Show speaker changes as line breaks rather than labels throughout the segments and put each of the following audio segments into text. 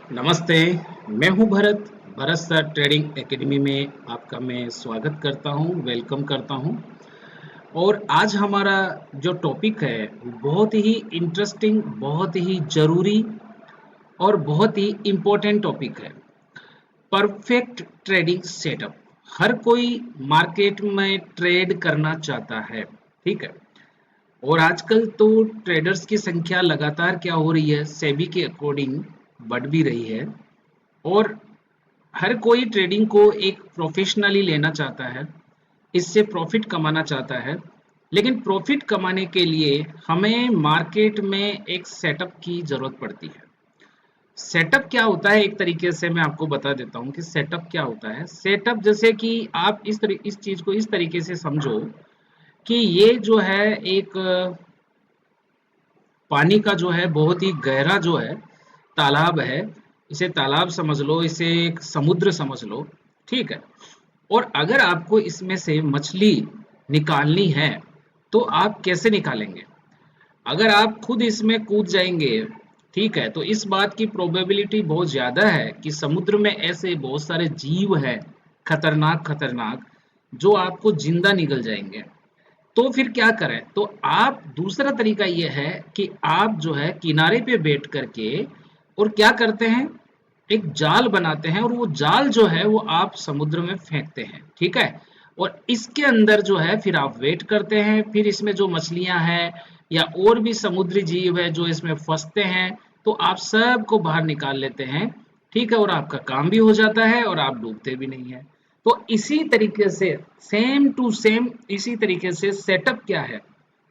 नमस्ते। मैं हूं भरत सर ट्रेडिंग एकेडमी में आपका मैं स्वागत करता हूं, वेलकम करता हूं। और आज हमारा जो टॉपिक है बहुत ही इंटरेस्टिंग, बहुत ही ज़रूरी और बहुत ही इम्पोर्टेंट टॉपिक है। Perfect trading setup. हर कोई मार्केट में ट्रेड करना चाहता है, ठीक है। और आजकल तो ट्रेडर्स की संख्या लगातार क्या हो रही है, सेबी के अकॉर्डिंग बढ़ भी रही है। और हर कोई ट्रेडिंग को एक प्रोफेशनली लेना चाहता है, इससे प्रॉफिट कमाना चाहता है। लेकिन प्रॉफिट कमाने के लिए हमें मार्केट में एक सेटअप की जरूरत पड़ती है। सेटअप क्या होता है, एक तरीके से मैं आपको बता देता हूँ कि सेटअप क्या होता है। सेटअप जैसे कि आप इस चीज को इस तरीके से समझो कि ये जो है एक पानी का जो है बहुत ही गहरा जो है तालाब है। इसे तालाब समझ लो, इसे एक समुद्र समझ लो, ठीक है। और अगर आपको इसमें से मछली निकालनी है तो आप कैसे निकालेंगे? अगर आप खुद इसमें कूद जाएंगे, ठीक है, तो इस बात की प्रोबेबिलिटी बहुत ज्यादा है कि समुद्र में ऐसे बहुत सारे जीव हैं, खतरनाक खतरनाक, जो आपको जिंदा निगल जाएंगे। तो फिर क्या करें? तो आप दूसरा तरीका ये है कि आप जो है किनारे पे बैठ करके और क्या करते हैं, एक जाल बनाते हैं और वो जाल जो है वो आप समुद्र में फेंकते हैं, ठीक है। और इसके अंदर जो है फिर आप वेट करते हैं, फिर इसमें जो मछलियां हैं या और भी समुद्री जीव है जो इसमें फंसते हैं, तो आप सबको बाहर निकाल लेते हैं, ठीक है। और आपका काम भी हो जाता है और आप डूबते भी नहीं है। तो इसी तरीके से सेम टू सेम इसी तरीके से सेटअप क्या है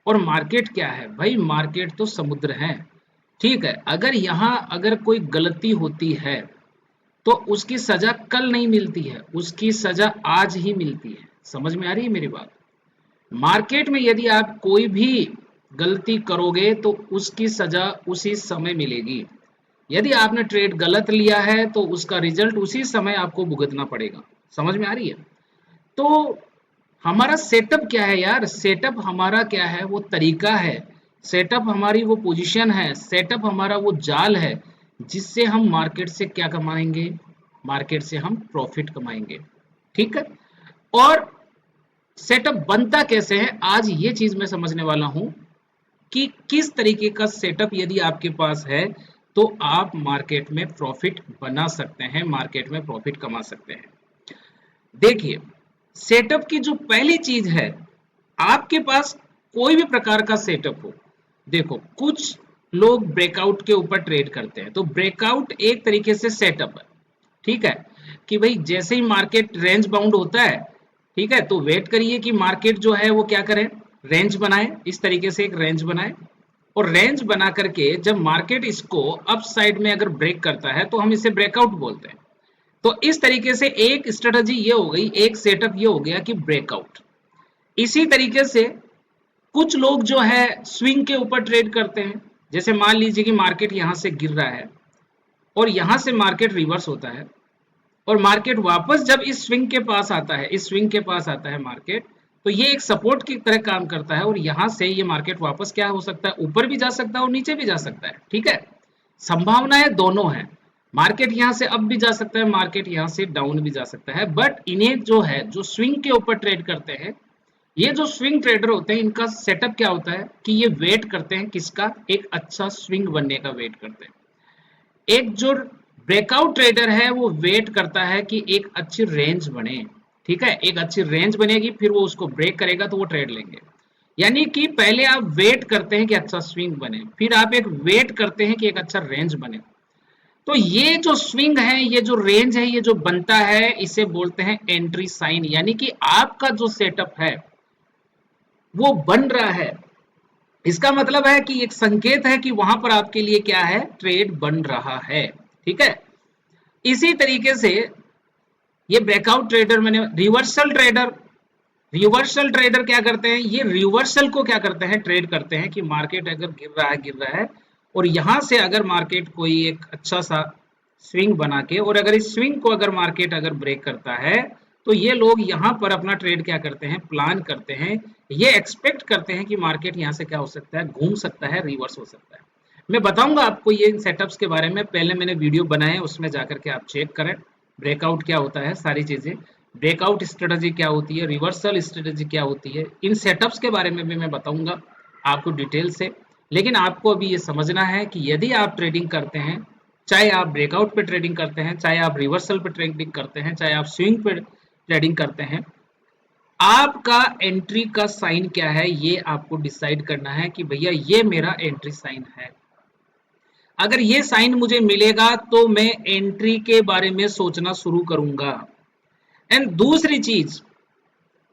और मार्केट क्या है? भाई मार्केट तो समुद्र है, ठीक है। अगर यहाँ अगर कोई गलती होती है तो उसकी सजा कल नहीं मिलती है, उसकी सजा आज ही मिलती है। समझ में आ रही है मेरी बात? मार्केट में यदि आप कोई भी गलती करोगे तो उसकी सजा उसी समय मिलेगी। यदि आपने ट्रेड गलत लिया है तो उसका रिजल्ट उसी समय आपको भुगतना पड़ेगा। समझ में आ रही है? तो हमारा सेटअप क्या है यार? सेटअप हमारा क्या है? वो तरीका है, सेटअप हमारी वो पोजीशन है, सेटअप हमारा वो जाल है जिससे हम मार्केट से क्या कमाएंगे? मार्केट से हम प्रॉफिट कमाएंगे, ठीक है। और सेटअप बनता कैसे है, आज ये चीज मैं समझने वाला हूं कि किस तरीके का सेटअप यदि आपके पास है तो आप मार्केट में प्रॉफिट बना सकते हैं, मार्केट में प्रॉफिट कमा सकते हैं। देखिए, सेटअप की जो पहली चीज है, आपके पास कोई भी प्रकार का सेटअप हो, देखो कुछ लोग ब्रेकआउट के ऊपर ट्रेड करते हैं, तो ब्रेकआउट एक तरीके से सेटअप है, ठीक है। कि भाई जैसे ही मार्केट रेंज बाउंड होता है, ठीक है, तो वेट करिए कि मार्केट जो है वो क्या करे, रेंज बनाए, इस तरीके से एक रेंज बनाए। और रेंज बना करके जब मार्केट इसको अप साइड में अगर ब्रेक करता है तो हम इसे ब्रेकआउट बोलते हैं। तो इस तरीके से एक स्ट्रेटजी ये हो गई, एक सेटअप ये हो गया कि ब्रेकआउट। इसी तरीके से कुछ लोग जो है स्विंग के ऊपर ट्रेड करते हैं। जैसे मान लीजिए कि मार्केट यहां से गिर रहा है और यहां से मार्केट रिवर्स होता है और मार्केट वापस जब इस स्विंग के पास आता है, इस स्विंग के पास आता है मार्केट, तो ये एक सपोर्ट की तरह काम करता है और यहां से ये मार्केट वापस क्या हो सकता है, ऊपर भी जा सकता है और नीचे भी जा सकता है, ठीक है। संभावनाएं दोनों है, मार्केट यहां से अप भी जा सकता है, मार्केट यहां से डाउन भी जा सकता है। बट इन्हें जो है जो स्विंग के ऊपर ट्रेड करते हैं, ये जो स्विंग ट्रेडर होते हैं, इनका सेटअप क्या होता है कि ये वेट करते हैं किसका, एक अच्छा स्विंग बनने का वेट करते हैं। एक जो ब्रेकआउट ट्रेडर है वो वेट करता है कि एक अच्छी रेंज बने, ठीक है, एक अच्छी रेंज बनेगी, फिर वो उसको ब्रेक करेगा तो वो ट्रेड लेंगे। यानी कि पहले आप वेट करते हैं कि अच्छा स्विंग बने, फिर आप एक वेट करते हैं कि एक अच्छा रेंज बने। तो ये जो स्विंग है, ये जो रेंज है, ये जो बनता है, इसे बोलते हैं एंट्री साइन। यानी कि आपका जो सेटअप है वो बन रहा है, इसका मतलब है कि एक संकेत है कि वहां पर आपके लिए क्या है, ट्रेड बन रहा है, ठीक है। इसी तरीके से ये ब्रेकआउट ट्रेडर, मैंने रिवर्सल ट्रेडर क्या करते हैं, ये रिवर्सल को क्या करते हैं, ट्रेड करते हैं कि मार्केट अगर गिर रहा है और यहां से अगर मार्केट कोई एक अच्छा सा स्विंग बना के, और अगर इस स्विंग को अगर मार्केट अगर ब्रेक करता है, तो ये लोग यहां पर अपना ट्रेड क्या करते हैं, प्लान करते हैं। ये एक्सपेक्ट करते हैं कि मार्केट यहां से क्या हो सकता है, घूम सकता है, रिवर्स हो सकता है। मैं बताऊंगा आपको ये इन सेटअप्स के बारे में, पहले मैंने वीडियो बनाए हैं, उसमें जाकर के आप चेक करें। ब्रेकआउट क्या होता है, सारी चीजें, ब्रेकआउट स्ट्रेटजी क्या होती है, रिवर्सल स्ट्रेटजी क्या होती है, इन सेटअप्स के बारे में भी मैं बताऊंगा आपको डिटेल से। लेकिन आपको अभी ये समझना है कि यदि आप ट्रेडिंग करते हैं, चाहे आप ब्रेकआउट पे ट्रेडिंग करते हैं, चाहे आप रिवर्सल पे ट्रेडिंग करते हैं, चाहे आप स्विंग पे ट्रेडिंग करते हैं, आपका एंट्री का साइन क्या है ये आपको डिसाइड करना है कि भैया ये मेरा एंट्री साइन है। अगर ये साइन मुझे मिलेगा तो मैं एंट्री के बारे में सोचना शुरू करूंगा। एंड दूसरी चीज,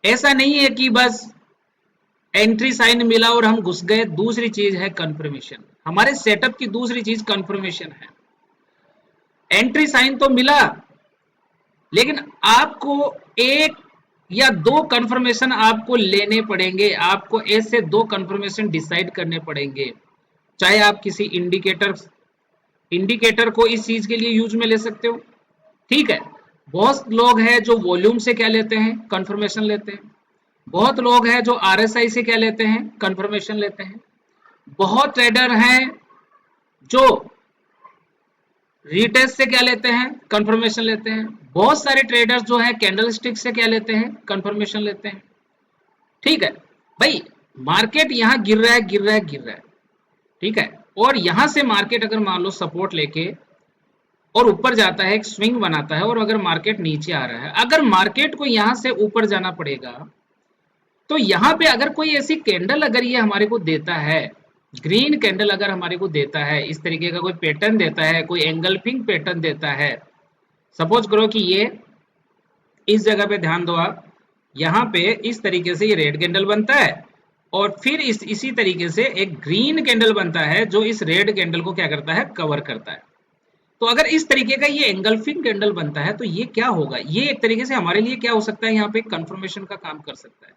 ऐसा नहीं है कि बस एंट्री साइन मिला और हम घुस गए, दूसरी चीज है कंफर्मेशन। हमारे सेटअप की दूसरी चीज कंफर्मेशन है। एंट्री साइन तो मिला, लेकिन आपको एक या दो कंफर्मेशन आपको लेने पड़ेंगे, आपको ऐसे दो कंफर्मेशन डिसाइड करने पड़ेंगे। चाहे आप किसी इंडिकेटर को इस चीज के लिए यूज में ले सकते हो, ठीक है। बहुत लोग हैं जो वॉल्यूम से क्या लेते हैं, कंफर्मेशन लेते हैं। बहुत लोग हैं जो आरएसआई से क्या लेते हैं, कंफर्मेशन लेते हैं। बहुत ट्रेडर हैं जो रीटेस्ट से क्या लेते हैं, कंफर्मेशन लेते हैं। बहुत सारे ट्रेडर्स जो है कैंडल स्टिक से क्या लेते हैं, कंफर्मेशन लेते हैं। ठीक है भाई, मार्केट यहाँ गिर रहा है, गिर रहा है, गिर रहा है, ठीक है। और यहां से मार्केट अगर मान लो सपोर्ट लेके और ऊपर जाता है, एक स्विंग बनाता है, और अगर मार्केट नीचे आ रहा है, अगर मार्केट को यहां से ऊपर जाना पड़ेगा, तो यहाँ पे अगर कोई ऐसी कैंडल अगर ये हमारे को देता है, ग्रीन कैंडल अगर हमारे को देता है, इस तरीके का कोई पैटर्न देता है, कोई एंगल्फिंग पैटर्न देता है, सपोज करो कि ये इस जगह पे ध्यान दो आप, यहाँ पे इस तरीके से ये रेड कैंडल बनता है, और फिर इसी तरीके से एक ग्रीन कैंडल बनता है जो इस रेड कैंडल को क्या करता है, कवर करता है। तो अगर इस तरीके का ये एंगल्फिंग कैंडल बनता है, तो ये क्या होगा, ये एक तरीके से हमारे लिए क्या हो सकता है, यहाँ पे कंफर्मेशन का काम कर सकता है।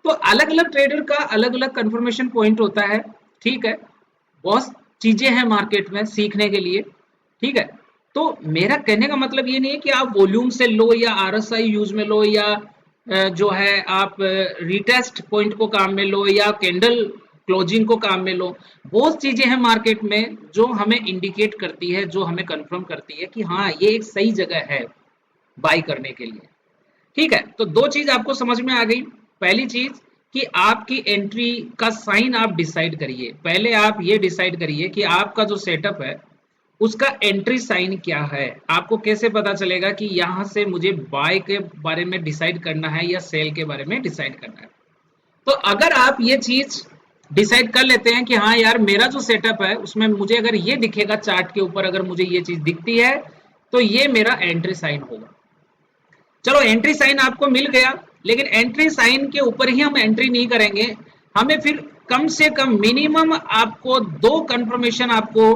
तो अलग अलग ट्रेडर का अलग अलग कंफर्मेशन पॉइंट होता है, ठीक है। बहुत चीजें हैं मार्केट में सीखने के लिए, ठीक है। तो मेरा कहने का मतलब ये नहीं है कि आप वॉल्यूम से लो या आरएसआई यूज में लो, या जो है आप रिटेस्ट पॉइंट को काम में लो, या कैंडल क्लोजिंग को काम में लो। बहुत चीजें हैं मार्केट में जो हमें इंडिकेट करती है, जो हमें कंफर्म करती है कि हाँ ये एक सही जगह है बाई करने के लिए, ठीक है। तो दो चीज आपको समझ में आ गई। पहली चीज कि आपकी एंट्री का साइन आप डिसाइड करिए। पहले आप ये डिसाइड करिए कि आपका जो सेटअप है उसका एंट्री साइन क्या है। आपको कैसे पता चलेगा कि यहां से मुझे बाय के बारे में डिसाइड करना है या सेल के बारे में डिसाइड करना है। तो अगर आप ये चीज डिसाइड कर लेते हैं कि हाँ यार मेरा जो सेटअप है उसमें मुझे अगर ये दिखेगा चार्ट के ऊपर, अगर मुझे ये चीज दिखती है, तो ये मेरा एंट्री साइन होगा। चलो एंट्री साइन आपको मिल गया, लेकिन एंट्री साइन के ऊपर ही हम एंट्री नहीं करेंगे। हमें फिर कम से कम मिनिमम आपको दो कंफर्मेशन आपको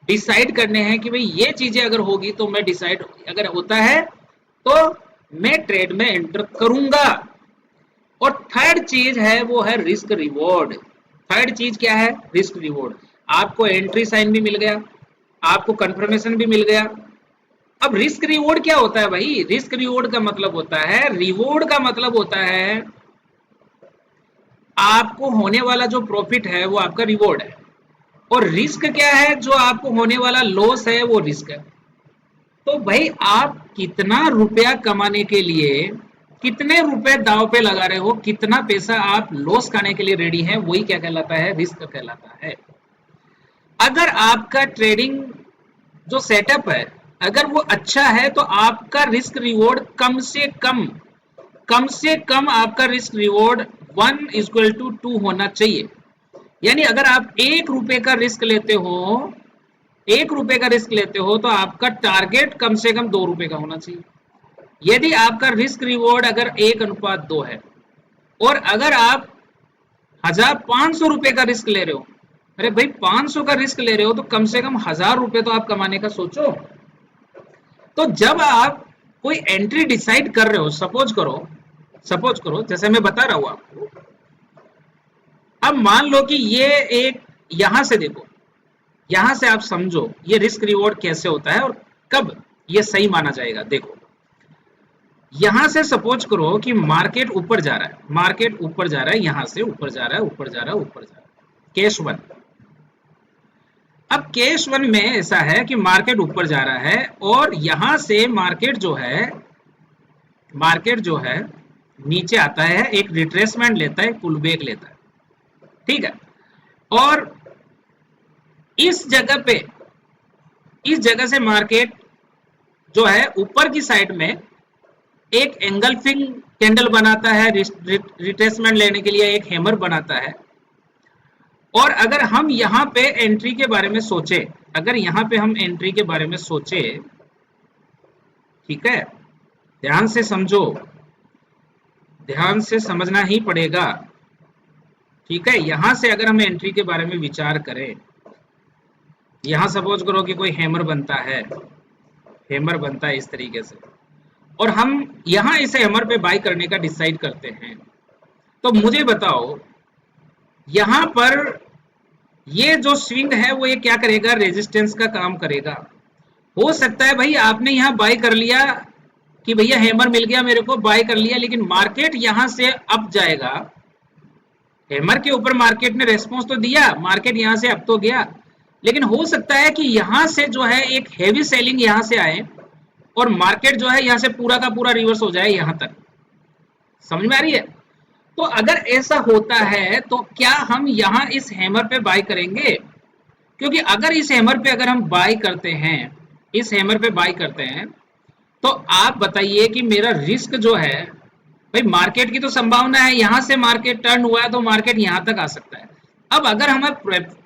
डिसाइड करने हैं कि भाई ये चीजें अगर होगी तो मैं डिसाइड, अगर होता है तो मैं ट्रेड में एंटर करूंगा। और थर्ड चीज है वो है रिस्क रिवॉर्ड। थर्ड चीज क्या है, रिस्क रिवॉर्ड। आपको एंट्री साइन भी मिल गया, आपको कंफर्मेशन भी मिल गया। अब रिस्क रिवॉर्ड क्या होता है भाई, रिस्क रिवॉर्ड का मतलब होता है, रिवॉर्ड का मतलब होता है आपको होने वाला जो प्रॉफिट है वो आपका रिवॉर्ड है, और रिस्क क्या है, जो आपको होने वाला लॉस है वो रिस्क है। तो भाई आप कितना रुपया कमाने के लिए कितने रुपए दांव पे लगा रहे हो, कितना पैसा आप लॉस खाने के लिए रेडी है, वही क्या कहलाता है, रिस्क कहलाता है। अगर आपका ट्रेडिंग जो सेटअप है अगर वो अच्छा है, तो आपका रिस्क रिवॉर्ड कम से कम आपका रिस्क रिवॉर्ड 1:2 होना चाहिए। यानी अगर आप 1 रुपए का रिस्क लेते हो, 1 रुपए का रिस्क लेते हो, तो आपका टारगेट कम से कम 2 रुपए का होना चाहिए। यदि आपका रिस्क रिवॉर्ड अगर 1:2 है, और अगर आप 1,500 रुपए का रिस्क ले रहे हो, अरे भाई 500 का रिस्क ले रहे हो तो कम से कम 1,000 रुपए तो आप कमाने का सोचो। तो जब आप कोई एंट्री डिसाइड कर रहे हो, सपोज करो जैसे मैं बता रहा हूं आपको, अब मान लो कि ये एक, यहां से देखो, यहां से आप समझो ये रिस्क रिवॉर्ड कैसे होता है और कब ये सही माना जाएगा। देखो यहां से सपोज करो कि मार्केट ऊपर जा रहा है, मार्केट ऊपर जा रहा है, यहां से ऊपर जा रहा है, ऊपर जा रहा है, ऊपर जा रहा है, केस 1। अब केस वन में ऐसा है कि मार्केट ऊपर जा रहा है और यहां से मार्केट जो है नीचे आता है, एक रिट्रेसमेंट लेता है, पुल बैक लेता है, ठीक है। और इस जगह से मार्केट जो है ऊपर की साइड में एक एंगल्फिंग कैंडल बनाता है, रिट्रेसमेंट लेने के लिए एक हैमर बनाता है। और अगर हम यहाँ पे एंट्री के बारे में सोचे, ठीक है, ध्यान से समझो, ध्यान से समझना ही पड़ेगा, ठीक है। यहां से अगर हम एंट्री के बारे में विचार करें, यहां सपोज करो कि कोई हैमर बनता है इस तरीके से, और हम यहां इस हैमर पे बाय करने का डिसाइड करते हैं, तो मुझे बताओ यहां पर ये जो स्विंग है वो ये क्या करेगा, रेजिस्टेंस का काम करेगा। हो सकता है भाई आपने यहां बाय कर लिया कि भैया हैमर मिल गया मेरे को, बाय कर लिया, लेकिन मार्केट यहां से अप जाएगा, हैमर के ऊपर मार्केट ने रेस्पॉन्स तो दिया, मार्केट यहां से अप तो गया, लेकिन हो सकता है कि यहां से जो है एक हेवी सेलिंग यहां से आए और मार्केट जो है यहां से पूरा का पूरा रिवर्स हो जाए यहां तक। समझ में आ रही है? तो अगर ऐसा होता है तो क्या हम यहां इस हैमर पे बाय करेंगे? क्योंकि अगर इस हैमर पे अगर हम बाय करते हैं, तो आप बताइए कि मेरा रिस्क जो है, भाई मार्केट की तो संभावना है यहां से मार्केट टर्न हुआ है तो मार्केट यहां तक आ सकता है। अब अगर हमें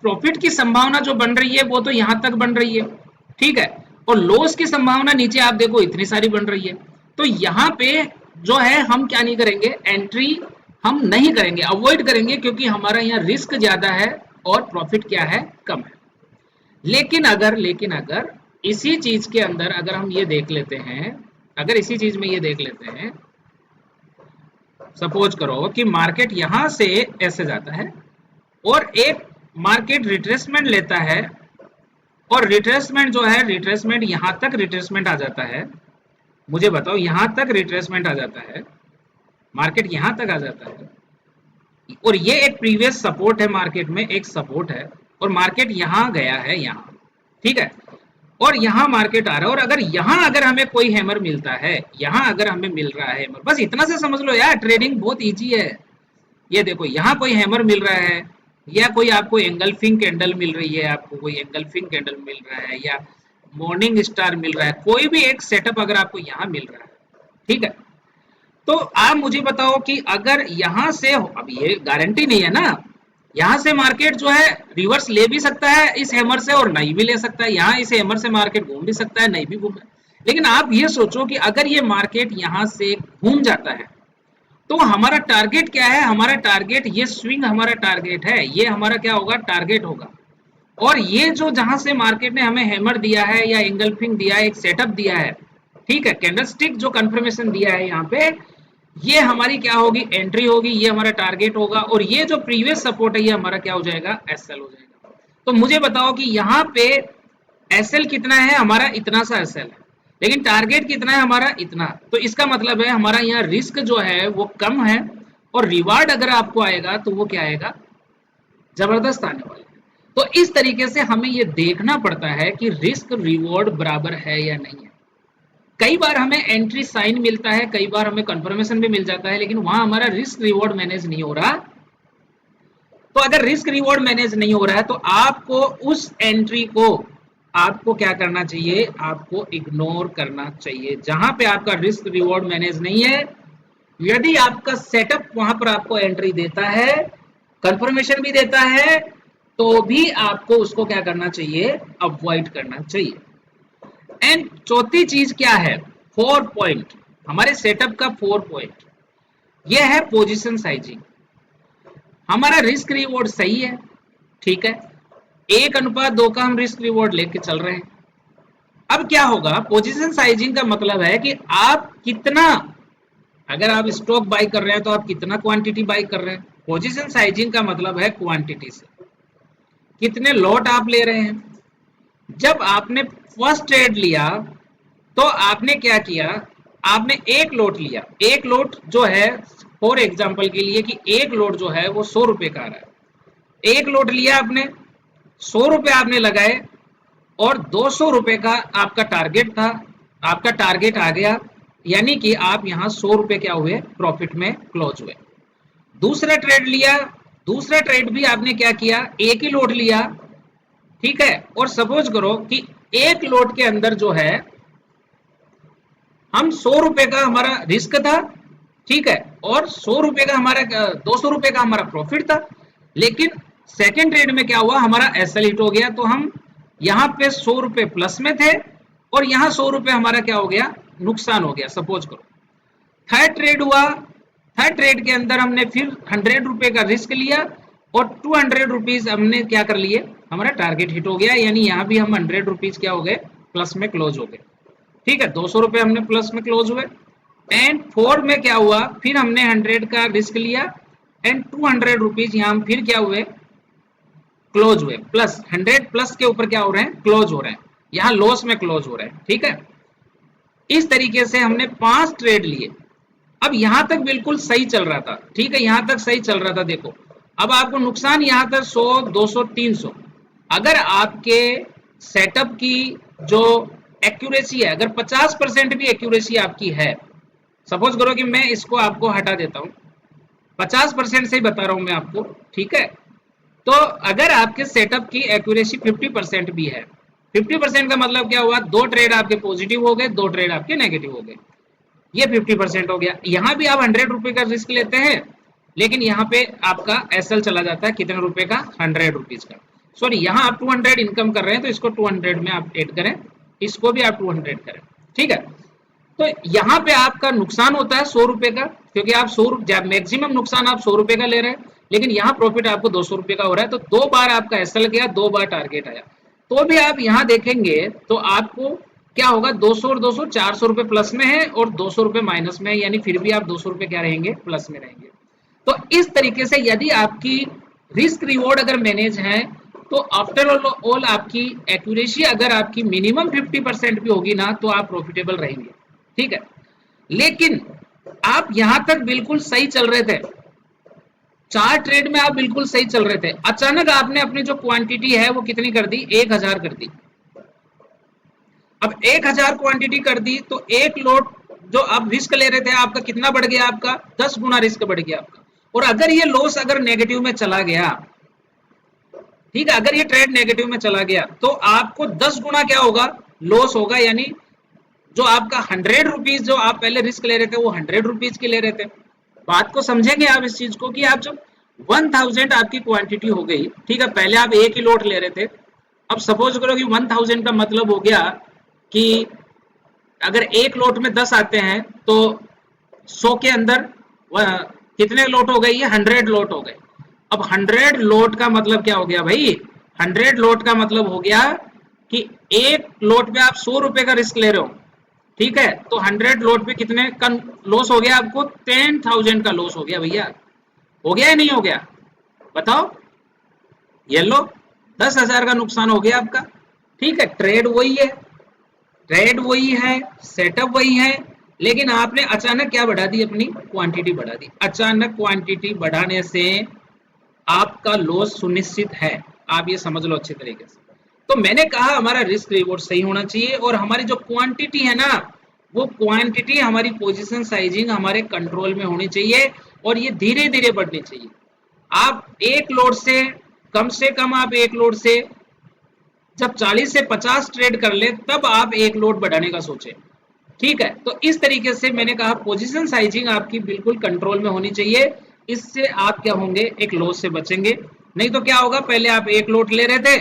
प्रॉफिट की संभावना जो बन रही है वो तो यहां तक बन रही है, ठीक है, और लॉस की संभावना नीचे आप देखो इतनी सारी बन रही है, तो यहां पे जो है हम क्या नहीं करेंगे, एंट्री हम नहीं करेंगे, अवॉइड करेंगे, क्योंकि हमारा यहाँ रिस्क ज्यादा है और प्रॉफिट क्या है, कम है। लेकिन अगर इसी चीज के अंदर अगर हम ये देख लेते हैं, सपोज करो कि मार्केट यहां से ऐसे जाता है और एक मार्केट रिट्रेसमेंट लेता है, और रिट्रेसमेंट जो है, रिट्रेसमेंट यहां तक रिट्रेसमेंट आ जाता है, मुझे बताओ यहां तक रिट्रेसमेंट आ जाता है, मार्केट यहां तक आ जाता है, और ये एक प्रीवियस सपोर्ट है, मार्केट में एक सपोर्ट है, और मार्केट यहां गया है यहां, ठीक है, और यहां मार्केट आ रहा है, और अगर हमें कोई हैमर मिलता है, यहां अगर हमें मिल रहा है हैमर, बस इतना से समझ लो यार, ट्रेडिंग बहुत इजी है। ये देखो यहां कोई हैमर मिल रहा है, या कोई आपको एंगल्फिंग कैंडल मिल रही है, या मॉर्निंग स्टार मिल रहा है, कोई भी एक सेटअप अगर आपको यहां मिल रहा है, ठीक है, तो आप मुझे बताओ कि अगर यहां से, अब ये गारंटी नहीं है ना, यहां से मार्केट जो है रिवर्स ले भी सकता है इस हैमर से और नहीं भी ले सकता है, यहां इस हैमर से मार्केट घूम भी सकता है, नहीं भी घूम, लेकिन आप ये सोचो कि अगर ये मार्केट यहां से घूम जाता है तो हमारा टारगेट क्या है, हमारा टारगेट, ये स्विंग हमारा टारगेट है, ये हमारा क्या होगा, टारगेट होगा। और ये जो जहां से मार्केट ने हमें हैमर दिया है या एंगल्फिंग दिया है, एक सेटअप दिया है, ठीक है, कैंडलस्टिक जो कंफर्मेशन दिया है यहाँ पे, ये हमारी क्या होगी, एंट्री होगी, ये हमारा टारगेट होगा, और ये जो प्रीवियस सपोर्ट है ये हमारा क्या हो जाएगा, एसएल हो जाएगा। तो मुझे बताओ कि यहाँ पे एसएल कितना है, हमारा इतना सा एसएल है, लेकिन टारगेट कितना है हमारा, इतना, तो इसका मतलब है हमारा यहाँ रिस्क जो है वो कम है, और रिवार्ड अगर आपको आएगा तो वो क्या आएगा, जबरदस्त आने वाला है। तो इस तरीके से हमें ये देखना पड़ता है कि रिस्क रिवॉर्ड बराबर है या नहीं है। कई बार हमें एंट्री साइन मिलता है, कई बार हमें कंफर्मेशन भी मिल जाता है, लेकिन वहां हमारा रिस्क रिवॉर्ड मैनेज नहीं हो रहा। तो अगर रिस्क रिवॉर्ड मैनेज नहीं हो रहा है तो आपको उस एंट्री को आपको क्या करना चाहिए, आपको इग्नोर करना चाहिए, जहां पे आपका रिस्क रिवॉर्ड मैनेज नहीं है। यदि आपका सेटअप वहां पर आपको एंट्री देता है, कंफर्मेशन भी देता है, तो भी आपको उसको क्या करना चाहिए, अवॉइड करना चाहिए। एंड चौथी चीज क्या है, 4 पॉइंट, हमारे सेटअप का 4 पॉइंट, यह है पोजीशन साइजिंग। हमारा रिस्क रिवॉर्ड सही है, ठीक है, 1:2 का हम रिस्क रिवॉर्ड लेके चल रहे हैं। अब क्या होगा, पोजीशन साइजिंग का मतलब है कि आप कितना, अगर आप स्टॉक बाय कर रहे हैं तो आप कितना क्वांटिटी बाय कर रहे हैं। पोजीशन साइजिंग का मतलब है क्वांटिटी से, कितने लॉट आप ले रहे हैं। जब आपने फर्स्ट ट्रेड लिया तो आपने क्या किया, आपने एक लॉट लिया, एक लॉट जो है, फॉर एग्जांपल के लिए कि एक लॉट जो है वो 100 रुपए का आ रहा है, एक लॉट लिया आपने, 100 रुपए आपने लगाए और 200 रुपए का आपका टारगेट था, आपका टारगेट आ गया, यानी कि आप यहाँ 100 रुपए क्या हुए, प्रॉफिट में क्लोज हुए। दूसरा ट्रेड लिया, दूसरा ट्रेड भी आपने क्या किया, एक ही लोड लिया, ठीक है, और सपोज करो कि एक लोड के अंदर जो है हम 100 रुपए का हमारा रिस्क था, ठीक है, और 100 रुपए का हमारा 200 रुपए का हमारा प्रॉफिट था। लेकिन सेकेंड ट्रेड में क्या हुआ, हमारा एसएल हिट हो गया, तो हम यहाँ पे 100 रुपए प्लस में थे और यहाँ 100 रुपए हमारा क्या हो गया, नुकसान हो गया, सपोज करो। थर्ड ट्रेड हुआ, थर्ड ट्रेड के अंदर हमने फिर 100 रुपए का रिस्क लिया और 200 रुपीज हमने क्या कर लिए, हमारा टारगेट हिट हो गया, यानी यहाँ भी हम 100 रुपीज क्या हो गए, प्लस में क्लोज हो गए, ठीक है, 200 रुपए हमने प्लस में क्लोज हुए। एंड फोर्थ में क्या हुआ, फिर हमने 100 का रिस्क लिया एंड 200 रुपीज यहाँ हम फिर क्या हुए, क्लोज हुए, प्लस 100 प्लस के ऊपर क्या हो रहे हैं, क्लोज हो रहे हैं, यहाँ लॉस में क्लोज हो रहे हैं, ठीक है। इस तरीके से हमने 5 ट्रेड लिए। अब यहां तक बिल्कुल सही चल रहा था, ठीक है, यहां तक सही चल रहा था। देखो अब आपको नुकसान यहां तक 100, 200, 300। अगर आपके सेटअप की जो एक्यूरेसी है, अगर 50% भी एक्यूरेसी आपकी है, सपोज करो कि मैं इसको आपको हटा देता हूं, 50% से ही बता रहा हूं मैं आपको, ठीक है, तो अगर आपके सेटअप की एक्यूरेसी 50% भी है, 50% का मतलब क्या हुआ, 2 ट्रेड आपके पॉजिटिव हो गए, 2 ट्रेड आपके नेगेटिव हो गए, ये 50% हो गया। यहाँ भी आप 100 रुपए का रिस्क लेते हैं, लेकिन यहाँ पे आपका एसएल चला जाता है कितने रुपए का, 100 रुपीज का। सॉरी, यहाँ आप 200 इनकम कर रहे हैं तो इसको 200 में आप एड करें, इसको भी आप 200 करें, ठीक है। तो यहाँ पे आपका नुकसान होता है 100 रुपए का, क्योंकि आप 100 मैक्सिमम नुकसान आप 100 रुपए का ले रहे हैं, लेकिन यहाँ प्रॉफिट आपको 200 रुपए का हो रहा है, तो 2 बार आपका एसएल गया, 2 बार टारगेट आया। तो भी आप यहाँ देखेंगे तो आपको क्या होगा, 200 और 200 400 रुपए प्लस में है और 200 रुपए माइनस में है, यानी फिर भी आप 200 रुपए क्या रहेंगे, प्लस में रहेंगे। तो इस तरीके से यदि आपकी रिस्क रिवॉर्ड अगर मैनेज है, तो आफ्टर ऑल आपकी एक्यूरेसी अगर आपकी मिनिमम 50% भी होगी ना, तो आप प्रॉफिटेबल रहेंगे, ठीक है। लेकिन आप यहां तक बिल्कुल सही चल रहे थे, 4 ट्रेड में आप बिल्कुल सही चल रहे थे, अचानक आपने अपनी जो क्वांटिटी है वो कितनी कर दी, 1000 कर दी। अब 1000 क्वांटिटी कर दी तो एक लोड जो आप रिस्क ले रहे थे आपका कितना बढ़ गया, आपका 10 गुना रिस्क बढ़ गया आपका। और अगर ये लॉस अगर नेगेटिव में चला गया, ठीक है, अगर ये ट्रेड नेगेटिव में चला गया तो आपको 10 गुना क्या होगा, लॉस होगा, यानी जो आपका 100 रुपीज जो आप पहले रिस्क ले रहे थे वो 100 रुपीज की ले रहे थे। बात को समझेंगे आप इस चीज को, कि आप जब 1000 आपकी क्वांटिटी हो गई, ठीक है, पहले आप एक ही लोट ले रहे थे, अब सपोज करो कि 1000 का मतलब हो गया कि अगर एक लोट में 10 आते हैं तो 100 के अंदर कितने लोट हो गए, ये 100 लोट हो गए। अब 100 लोट का मतलब क्या हो गया भाई, 100 लोट का मतलब हो गया कि एक लोट पे आप 100 रुपए का रिस्क ले रहे हो, ठीक है, तो 100 लोट पे कितने का लॉस हो गया, आपको 10,000 का लॉस हो गया भैया, हो गया या नहीं हो गया, बताओ, ये लो 10,000 का नुकसान हो गया आपका, ठीक है। ट्रेड वही है, ट्रेड वही है, सेटअप वही है, लेकिन आपने अचानक क्या बढ़ा दी, अपनी क्वांटिटी बढ़ा दी। अचानक क्वांटिटी बढ़ाने से आपका लॉस सुनिश्चित है, आप ये समझ लो अच्छे तरीके से। तो मैंने कहा हमारा रिस्क रिवॉर्ड सही होना चाहिए और हमारी जो क्वांटिटी है ना, वो क्वांटिटी हमारी पोजीशन साइजिंग हमारे कंट्रोल में होनी चाहिए और ये धीरे धीरे बढ़नी चाहिए। आप एक लोड से कम आप एक लोड से जब 40 से 50 ट्रेड कर ले तब आप एक लोड बढ़ाने का सोचें, ठीक है। तो इस तरीके से मैंने कहा पोजीशन साइजिंग आपकी बिल्कुल कंट्रोल में होनी चाहिए, इससे आप क्या होंगे, एक लॉस से बचेंगे। नहीं तो क्या होगा, पहले आप एक लोड ले रहे थे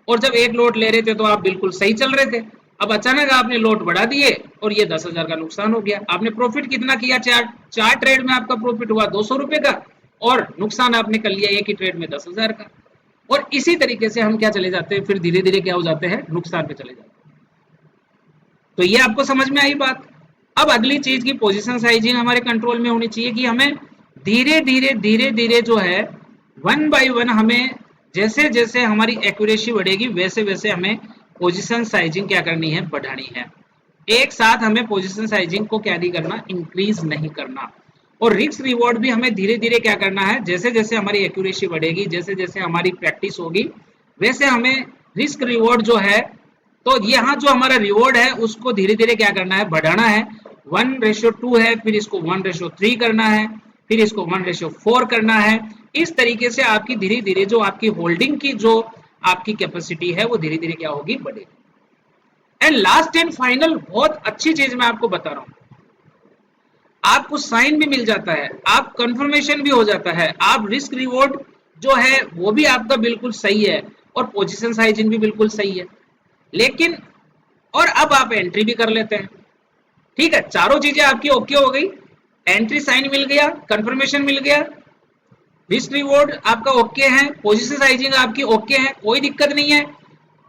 और जब एक लोड ले रहे थे तो आप बिल्कुल सही चल रहे थे, अब अचानक आपने लोड बढ़ा दिए और ये 10,000 का नुकसान हो गया। आपने प्रॉफिट कितना किया, चार ट्रेड में आपका प्रॉफिट हुआ 200 रुपए का और नुकसान आपने कर लिया एक ही ट्रेड में 10,000 का। और इसी तरीके से हम क्या चले जाते हैं, फिर धीरे धीरे क्या हो जाते हैं, नुकसान पे चले जाते हैं। तो ये आपको समझ में आई बात। अब अगली चीज की पोजीशन साइजिंग हमारे कंट्रोल में होनी चाहिए कि हमें धीरे धीरे जो है 1 बाय 1 हमें जैसे जैसे हमारी एक्यूरेसी बढ़ेगी वैसे वैसे हमें पोजीशन साइजिंग क्या करनी है, बढ़ानी है। एक साथ हमें पोजीशन साइजिंग को क्या नहीं करना, इंक्रीज नहीं करना। और रिस्क रिवॉर्ड भी हमें धीरे धीरे क्या करना है, जैसे जैसे हमारी एक्यूरेसी बढ़ेगी, जैसे जैसे हमारी प्रैक्टिस होगी वैसे हमें रिस्क रिवॉर्ड जो है, तो यहाँ जो हमारा रिवॉर्ड है उसको धीरे धीरे क्या करना है, बढ़ाना है। 1:2 है, फिर इसको 1:3 करना है, फिर इसको 1:4 करना है। इस तरीके से आपकी धीरे धीरे जो आपकी होल्डिंग की जो आपकी कैपेसिटी है वो धीरे धीरे क्या होगी, बढ़ेगी। एंड लास्ट एंड फाइनल बहुत अच्छी चीज मैं आपको बता रहा हूं, आपको साइन भी मिल जाता है, आप कंफर्मेशन भी हो जाता है, आप रिस्क रिवॉर्ड जो है वो भी आपका बिल्कुल सही है और पोजीशन साइजिंग भी बिल्कुल सही है, लेकिन और अब आप एंट्री भी कर लेते हैं। ठीक है, चारों चीजें आपकी ओके हो गई, एंट्री साइन मिल गया, कंफर्मेशन मिल गया, रिस्क रिवॉर्ड आपका ओके है, पोजीशन साइजिंग आपकी ओके है, कोई दिक्कत नहीं है।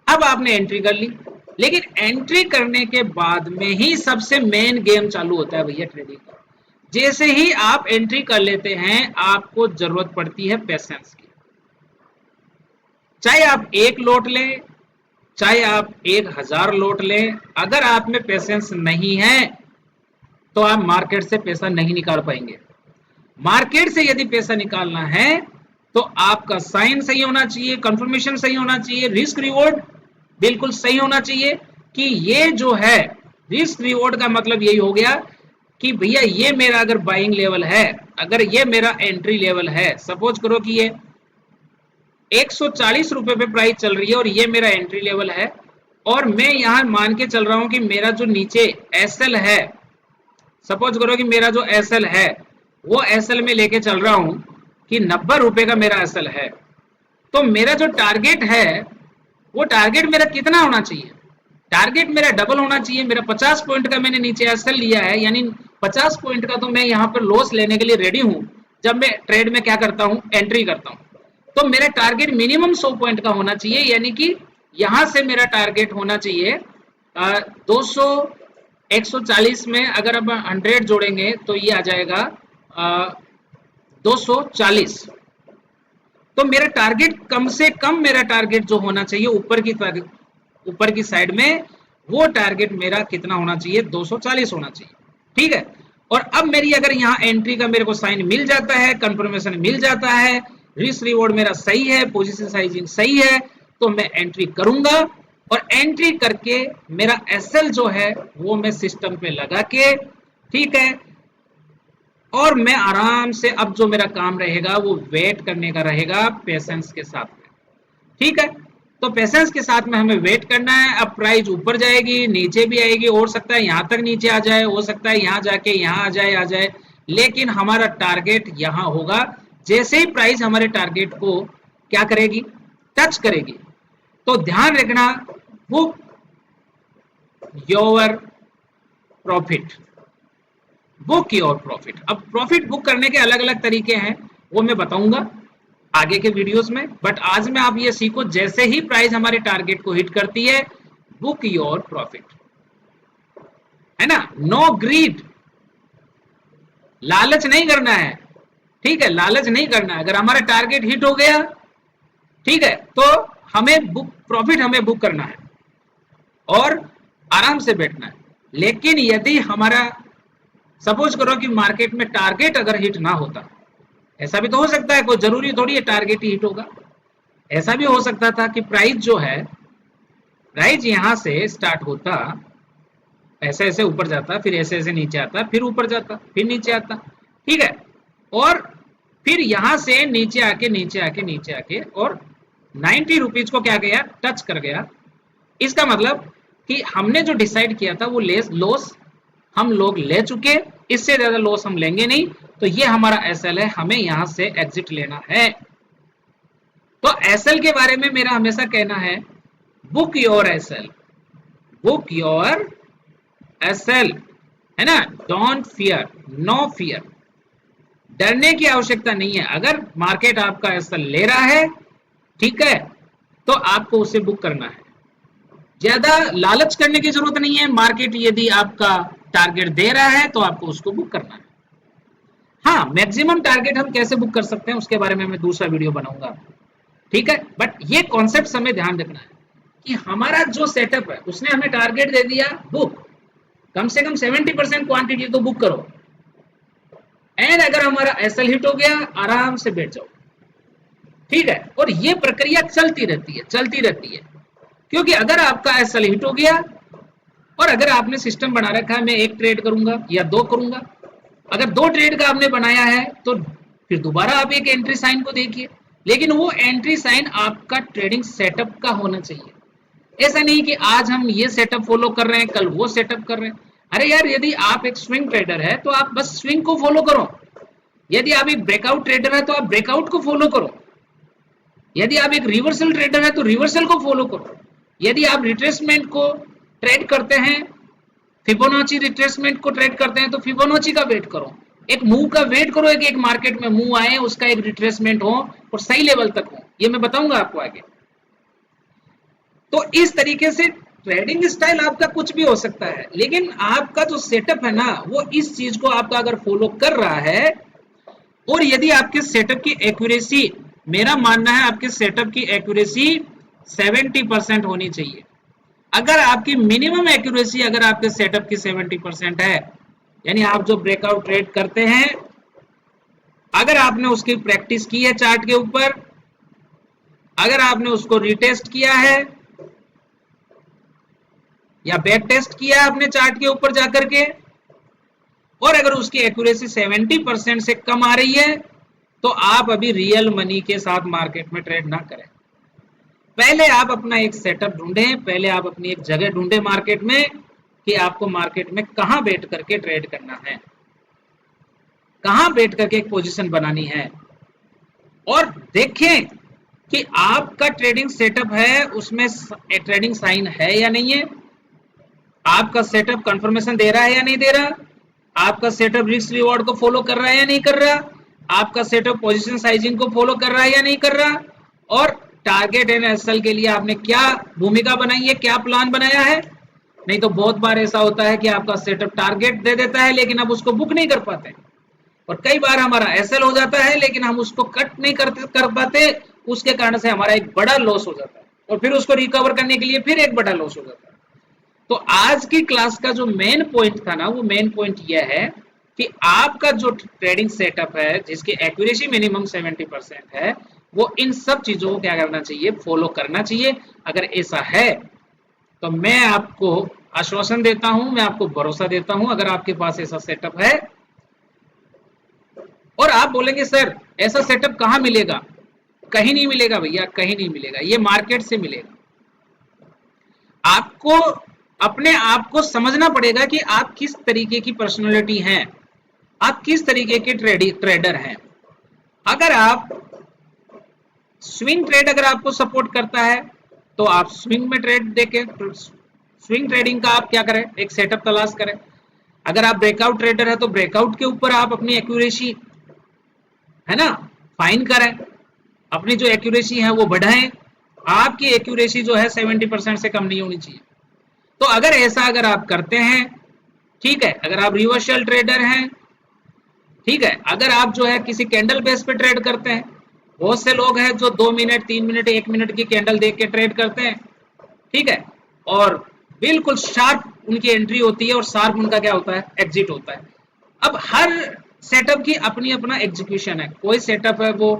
अब आपने एंट्री कर ली, लेकिन एंट्री करने के बाद में ही सबसे मेन गेम चालू होता है भैया ट्रेडिंग का। जैसे ही आप एंट्री कर लेते हैं आपको जरूरत पड़ती है पेशेंस की। चाहे आप एक लोट लें, चाहे आप 1000 लोट लें, अगर आप में पेशेंस नहीं है तो आप मार्केट से पैसा नहीं निकाल पाएंगे। मार्केट से यदि पैसा निकालना है तो आपका साइन सही होना चाहिए, कंफर्मेशन सही होना चाहिए, रिस्क रिवॉर्ड बिल्कुल सही होना चाहिए कि ये जो है रिस्क रिवॉर्ड का मतलब यही हो गया कि भैया ये मेरा अगर बाइंग लेवल है, अगर ये मेरा एंट्री लेवल है, सपोज करो कि ये 140 रुपए पे प्राइस चल रही है और ये मेरा एंट्री लेवल है, और मैं यहां मान के चल रहा हूं कि मेरा जो नीचे एसएल है, सपोज करो कि मेरा जो एसएल है वो एसएल में लेके चल रहा हूं कि 90 रुपए का मेरा एसएल है, तो मेरा जो टारगेट है वो टारगेट मेरा कितना होना चाहिए, टारगेट मेरा डबल होना चाहिए। मेरा 50 पॉइंट का मैंने नीचे एसएल लिया है, यानी 50 पॉइंट का तो मैं यहाँ पर लॉस लेने के लिए रेडी हूं जब मैं ट्रेड में क्या करता हूं, एंट्री करता हूं। तो मेरा टारगेट मिनिमम 100 पॉइंट का होना चाहिए, यानी कि यहां से मेरा टारगेट होना चाहिए 200, 140 में अगर अब 100 जोड़ेंगे तो ये आ जाएगा 240। तो मेरा टारगेट कम से कम, मेरा टारगेट जो होना चाहिए ऊपर की साइड में, वो टारगेट मेरा कितना होना चाहिए, 240 होना चाहिए। ठीक है, और अब मेरी अगर यहाँ एंट्री का मेरे को साइन मिल जाता है, कंफर्मेशन मिल जाता है, रिस्क रिवॉर्ड मेरा सही है, पोजीशन साइजिंग सही है, तो मैं एंट्री करूंगा और एंट्री करके मेरा एसएल जो है वो मैं सिस्टम पे लगा के, ठीक है, और मैं आराम से अब जो मेरा काम रहेगा वो वेट करने का रहेगा पेशेंस के साथ में। ठीक है, तो पेशेंस के साथ में हमें वेट करना है। अब प्राइस ऊपर जाएगी, नीचे भी आएगी, हो सकता है यहाँ तक नीचे आ जाए, हो सकता है यहाँ जाके यहाँ आ जाए, लेकिन हमारा टारगेट यहाँ होगा। जैसे ही प्राइस हमारे टारगेट को क्या करेगी, टच करेगी, तो ध्यान रखना, book your profit, book your profit. अब प्रॉफिट बुक करने के अलग अलग तरीके हैं, वो मैं बताऊंगा आगे के वीडियोस में, बट आज में आप ये सीखो, जैसे ही प्राइस हमारे टारगेट को हिट करती है, बुक योर प्रॉफिट, है ना। नो ग्रीड, लालच नहीं करना है। ठीक है, लालच नहीं करना है। अगर हमारा टारगेट हिट हो गया, ठीक है, तो हमें बुक प्रॉफिट हमें बुक करना है और आराम से बैठना है। लेकिन यदि हमारा सपोज करो कि मार्केट में टारगेट अगर हिट ना होता, ऐसा भी तो हो सकता है, कोई जरूरी थोड़ी है टारगेट ही हिट होगा। ऐसा भी हो सकता था कि प्राइस जो है, प्राइस यहां से स्टार्ट होता, ऐसे ऐसे ऊपर जाता, फिर ऐसे ऐसे नीचे आता, फिर ऊपर जाता, फिर नीचे आता, ठीक है, और फिर यहां से नीचे आके नीचे आके नीचे आके और 90 रुपीज को क्या गया, टच कर गया। इसका मतलब कि हमने जो डिसाइड किया था वो लॉस हम लोग ले चुके, इससे ज्यादा लॉस हम लेंगे नहीं। तो ये हमारा एसएल है, हमें यहां से एग्जिट लेना है। तो एसएल के बारे में मेरा हमेशा कहना है, book your SL, book your SL, है ना। डोंट फियर, नो फियर, डरने की आवश्यकता नहीं है। अगर मार्केट आपका एसएल ले रहा है, ठीक है, तो आपको उसे बुक करना है। ज्यादा लालच करने की जरूरत नहीं है। मार्केट यदि आपका टारगेट दे रहा है तो आपको उसको बुक करना है। हाँ, मैक्सिमम टारगेट हम कैसे बुक कर सकते हैं उसके बारे में मैं दूसरा वीडियो बनाऊंगा, ठीक है। बट ये कॉन्सेप्ट हमें ध्यान रखना है कि हमारा जो सेटअप है उसने हमें टारगेट दे दिया, बुक, कम से कम 70% क्वांटिटी तो बुक करो। एंड अगर हमारा एसएल हिट हो गया, आराम से बैठ जाओ, ठीक है, और ये प्रक्रिया चलती रहती है, चलती रहती है। क्योंकि अगर आपका एसएल हिट हो गया और अगर आपने सिस्टम बना रखा है मैं एक ट्रेड करूंगा या दो करूंगा, अगर दो ट्रेड का आपने बनाया है तो फिर दोबारा आप एक एंट्री साइन को देखिए, लेकिन वो एंट्री साइन आपका ट्रेडिंग सेटअप का होना चाहिए। ऐसा नहीं कि आज हम ये सेटअप फॉलो कर रहे हैं कल वो सेटअप कर रहे हैं। अरे यार, यदि आप एक स्विंग ट्रेडर है तो आप बस स्विंग को फॉलो करो, यदि आप एक ब्रेकआउट ट्रेडर है तो आप ब्रेकआउट को फॉलो करो, यदि आप एक रिवर्सल ट्रेडर है तो रिवर्सल को फॉलो करो, यदि आप रिट्रेसमेंट को ट्रेड करते हैं, फिबोनाची रिट्रेसमेंट को ट्रेड करते हैं तो फिबोनाची का वेट करो, एक मूव का वेट करो कि एक मार्केट में मूव आए, उसका एक रिट्रेसमेंट हो और सही लेवल तक हो। ये मैं बताऊंगा आपको आगे। तो इस तरीके से ट्रेडिंग स्टाइल आपका कुछ भी हो सकता है, लेकिन आपका जो सेटअप है ना वो इस चीज को आपका अगर फॉलो कर रहा है, और यदि आपके सेटअप की एक्यूरेसी, मेरा मानना है आपके सेटअप की एक्यूरेसी 70% होनी चाहिए। अगर आपकी मिनिमम एक्यूरेसी अगर आपके सेटअप की 70% है, यानी आप जो ब्रेकआउट ट्रेड करते हैं अगर आपने उसकी प्रैक्टिस की है चार्ट के ऊपर, अगर आपने उसको रिटेस्ट किया है या बैक टेस्ट किया है अपने चार्ट के ऊपर जाकर के, और अगर उसकी एक्यूरेसी 70% से कम आ रही है तो आप अभी रियल मनी के साथ मार्केट में ट्रेड ना करें। पहले आप अपना एक सेटअप ढूंढें, पहले आप अपनी एक जगह ढूंढें मार्केट में कि आपको मार्केट में कहां बैठ करके ट्रेड करना है, कहां बैठ करके एक पोजीशन बनानी है, और देखें कि आपका ट्रेडिंग सेटअप है उसमें ट्रेडिंग साइन है या नहीं है, आपका सेटअप कंफर्मेशन दे रहा है या नहीं दे रहा, आपका सेटअप रिस्क रिवॉर्ड को फॉलो कर रहा है या नहीं कर रहा, आपका सेटअप पोजीशन साइजिंग को फॉलो कर रहा है या नहीं कर रहा, और टारगेट एंड एसएल के लिए आपने क्या भूमिका बनाई है, क्या प्लान बनाया है। नहीं तो बहुत बार ऐसा होता है कि आपका सेटअप टारगेट दे देता है लेकिन अब उसको बुक नहीं कर पाते, और कई बार हमारा एसएल हो जाता है लेकिन हम उसको कट नहीं कर पाते, उसके कारण से हमारा एक बड़ा लॉस हो जाता है और फिर उसको रिकवर करने के लिए फिर एक बड़ा लॉस हो जाता है। तो आज की क्लास का जो मेन पॉइंट था ना, वो मेन पॉइंट यह है कि आपका जो ट्रेडिंग सेटअप है जिसकी एक्यूरेसी मिनिमम 70% है, वो इन सब चीजों को क्या करना चाहिए, फॉलो करना चाहिए। अगर ऐसा है तो मैं आपको आश्वासन देता हूं, मैं आपको भरोसा देता हूं, अगर आपके पास ऐसा सेटअप है, और आप बोलेंगे सर ऐसा सेटअप कहां मिलेगा, कहीं नहीं मिलेगा भैया, कहीं नहीं मिलेगा, ये मार्केट से मिलेगा। आपको अपने आप को समझना पड़ेगा कि आप किस तरीके की पर्सनालिटी हैं, आप किस तरीके के ट्रेडर हैं। अगर आप स्विंग ट्रेड अगर आपको सपोर्ट करता है तो आप स्विंग में ट्रेड देखें, स्विंग ट्रेडिंग का आप क्या करें, एक सेटअप तलाश करें। अगर आप ब्रेकआउट ट्रेडर है तो ब्रेकआउट के ऊपर आप अपनी एक्यूरेसी है ना फाइन करें, अपनी जो एक्यूरेसी है वो बढ़ाएं। आपकी एक्यूरेसी जो है 70% से कम नहीं होनी चाहिए। तो अगर ऐसा अगर आप करते हैं, ठीक है, अगर आप रिवर्सल ट्रेडर हैं, ठीक है, अगर आप जो है किसी कैंडल बेस पे ट्रेड करते हैं, बहुत से लोग हैं जो 2 मिनट 3 मिनट 1 मिनट की कैंडल देख के ट्रेड करते हैं, ठीक है, और बिल्कुल शार्प उनकी एंट्री होती है और शार्प उनका क्या होता है, एग्जिट होता है। अब हर सेटअप की अपनी अपना एग्जीक्यूशन है, कोई सेटअप है वो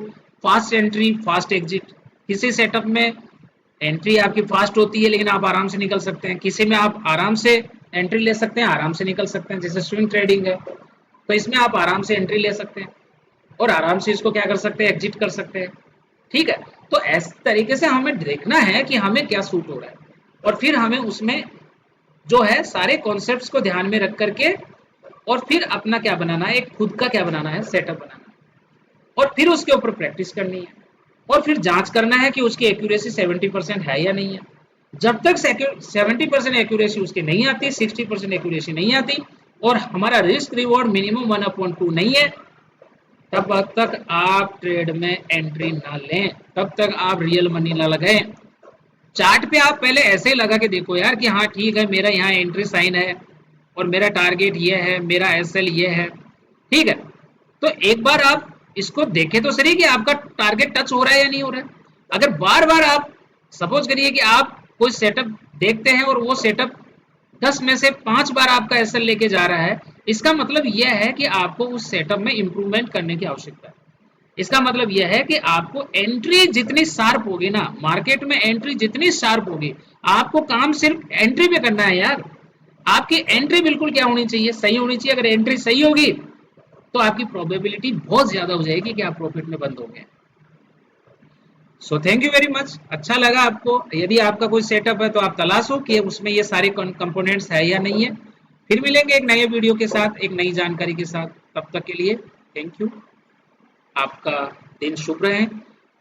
फास्ट एंट्री फास्ट एग्जिट, किसी सेटअप में एंट्री आपकी फास्ट होती है लेकिन आप आराम से निकल सकते हैं, किसी में आप आराम से एंट्री ले सकते हैं, आराम से निकल सकते हैं, जैसे स्विंग ट्रेडिंग है तो इसमें आप आराम से एंट्री ले सकते हैं और आराम से इसको क्या कर सकते हैं, एग्जिट कर सकते हैं, ठीक है। तो इस तरीके से हमें देखना है कि हमें क्या सूट हो रहा है, और फिर हमें उसमें जो है सारे कॉन्सेप्ट्स को ध्यान में रख करके और फिर अपना क्या बनाना है, एक खुद का क्या बनाना है, सेटअप बनाना है, और फिर उसके ऊपर प्रैक्टिस करनी है, और फिर जांच करना है कि उसकी एक्यूरेसी 70% है या नहीं है। जब तक 70% एक्यूरेसी उसकी नहीं आती, 60% एक्यूरेसी नहीं आती, और हमारा रिस्क रिवॉर्ड मिनिमम 1/2 नहीं है, तब तक आप ट्रेड में एंट्री ना लें, तब तक आप रियल मनी ना लगाएं। चार्ट पे आप पहले ऐसे ही लगा के देखो यार कि हाँ ठीक है, मेरा यहाँ एंट्री साइन है और मेरा टारगेट ये है, मेरा एसएल ये है, ठीक है। तो एक बार आप इसको देखें तो सही कि आपका टारगेट टच हो रहा है या नहीं हो रहा है। अगर बार बार आप सपोज करिए कि आप कोई सेटअप देखते हैं और वो सेटअप 10 में से 5 बार आपका एसएल लेके जा रहा है, इसका मतलब यह है कि आपको उस सेटअप में इंप्रूवमेंट करने की आवश्यकता है। इसका मतलब यह है कि आपको एंट्री जितनी शार्प होगी ना, मार्केट में एंट्री जितनी शार्प होगी, आपको काम सिर्फ एंट्री पे करना है यार। आपकी एंट्री बिल्कुल क्या होनी चाहिए, सही होनी चाहिए। अगर एंट्री सही होगी तो आपकी प्रोबेबिलिटी बहुत ज्यादा हो जाएगी कि आप प्रॉफिट में बंद होंगे। So thank you very much. अच्छा लगा आपको? यदि आपका कोई सेटअप है तो आप तलाशो कि उसमें ये सारे कंपोनेंट्स है या नहीं है। फिर मिलेंगे एक नए वीडियो के साथ, एक नई जानकारी के साथ। तब तक के लिए थैंक यू। आपका दिन शुभ रहे।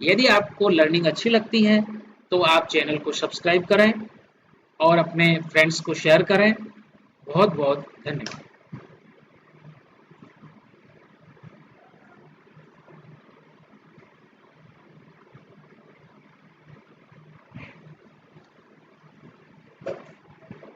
यदि आपको लर्निंग अच्छी लगती है तो आप चैनल को सब्सक्राइब करें और अपने फ्रेंड्स को शेयर करें। बहुत बहुत धन्यवाद।